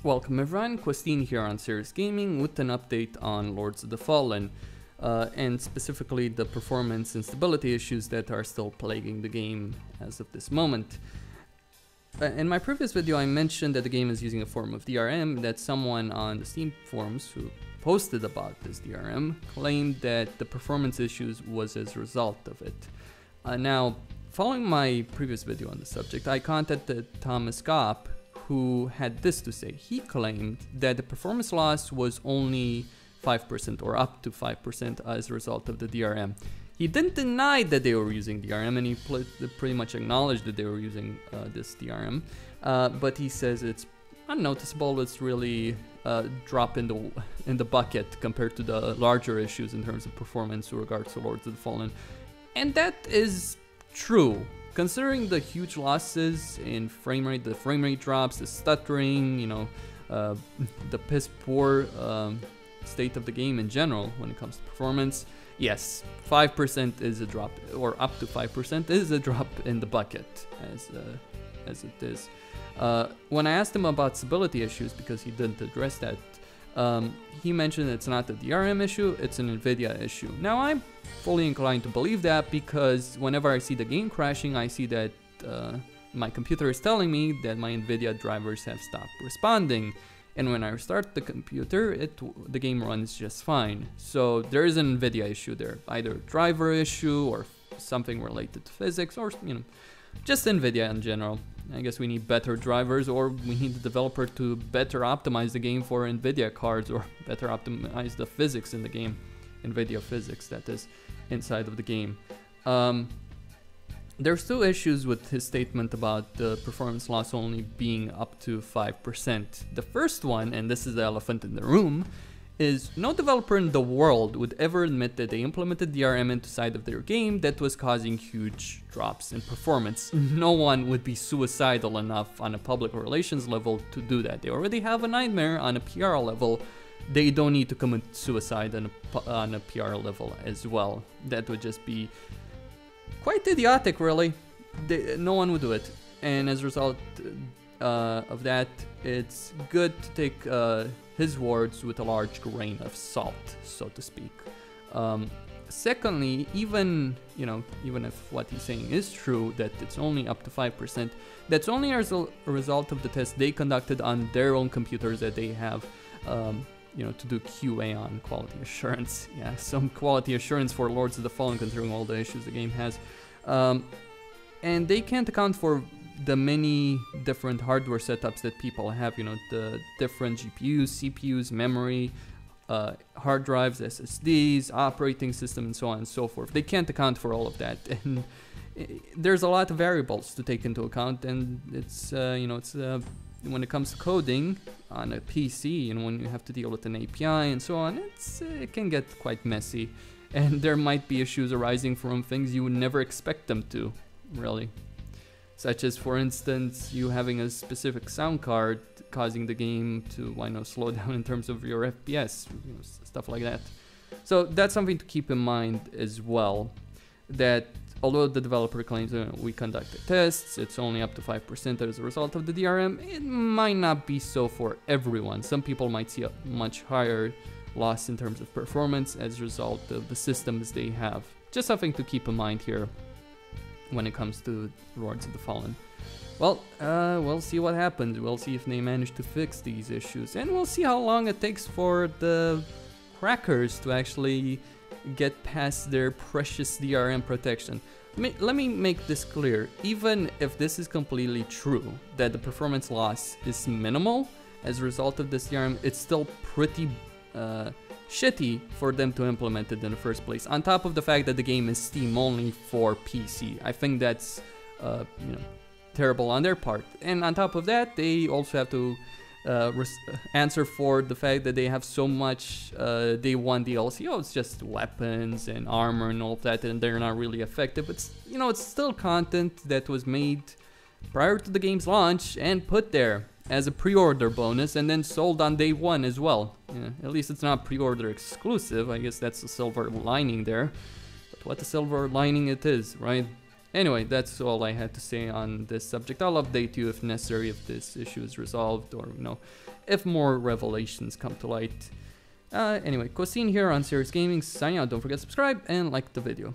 Welcome everyone, Costin here on Serious Gaming with an update on Lords of the Fallen, and specifically the performance and stability issues that are still plaguing the game as of this moment. In my previous video I mentioned that the game is using a form of DRM, that someone on the Steam forums who posted about this DRM claimed that the performance issues was as a result of it. Now, following my previous video on the subject, I contacted Thomas Kopp, who had this to say. He claimed that the performance loss was only 5% or up to 5% as a result of the DRM. He didn't deny that they were using DRM, and he pretty much acknowledged that they were using this DRM, but he says it's unnoticeable. It's really a drop in the bucket compared to the larger issues in terms of performance with regards to Lords of the Fallen. And that is true. Considering the huge losses in frame rate, the frame rate drops, the stuttering, the piss poor state of the game in general when it comes to performance, yes, 5% is a drop, or up to 5% is a drop in the bucket, as it is. When I asked him about stability issues, because he didn't address that, he mentioned it's not a DRM issue, it's an NVIDIA issue. Now, I'm fully inclined to believe that, because whenever I see the game crashing, I see that my computer is telling me that my NVIDIA drivers have stopped responding. And when I restart the computer, the game runs just fine. So there is an NVIDIA issue there, either a driver issue or something related to physics, or just NVIDIA in general. I guess we need better drivers, or we need the developer to better optimize the game for NVIDIA cards, or better optimize the physics in the game, NVIDIA physics that is inside of the game. There's two issues with his statement about the performance loss only being up to 5%. The first one, and this is the elephant in the room, is no developer in the world would ever admit that they implemented DRM inside of their game that was causing huge drops in performance. No one would be suicidal enough on a public relations level to do that. They already have a nightmare on a PR level. They don't need to commit suicide on a PR level as well. That would just be quite idiotic, really. No one would do it. And as a result of that, it's good to take his words with a large grain of salt, so to speak. Secondly, even if what he's saying is true, that it's only up to 5%, that's only as a result of the test they conducted on their own computers that they have, to do QA on, quality assurance. Yeah, some quality assurance for Lords of the Fallen, considering all the issues the game has. And they can't account for the many different hardware setups that people have, the different GPUs, CPUs, memory, hard drives, SSDs, operating system, and so on and so forth. They can't account for all of that, and there's a lot of variables to take into account, and it's, when it comes to coding on a PC, when you have to deal with an API and so on, it can get quite messy, and there might be issues arising from things you would never expect them to, really. Such as, for instance, you having a specific sound card causing the game to, slow down in terms of your FPS, stuff like that. So that's something to keep in mind as well, that although the developer claims we conducted tests, it's only up to 5% as a result of the DRM, it might not be so for everyone. Some people might see a much higher loss in terms of performance as a result of the systems they have. Just something to keep in mind here when it comes to Lords of the Fallen. Well, we'll see what happens. We'll see if they manage to fix these issues, and we'll see how long it takes for the crackers to actually get past their precious DRM protection. Let me make this clear. Even if this is completely true, that the performance loss is minimal as a result of this DRM, it's still pretty shitty for them to implement it in the first place. On top of the fact that the game is Steam only for PC. I think that's terrible on their part. And on top of that, they also have to answer for the fact that they have so much day one DLC. It's just weapons and armor and all of that, and they're not really effective. It's it's still content that was made prior to the game's launch and put there as a pre-order bonus and then sold on day one as well. At least it's not pre-order exclusive. I guess that's the silver lining there. But what a silver lining it is, right? Anyway, that's all I had to say on this subject. I'll update you if necessary if this issue is resolved, or if more revelations come to light. Anyway, Costin here on Serious Gaming, signing out. Don't forget to subscribe and like the video.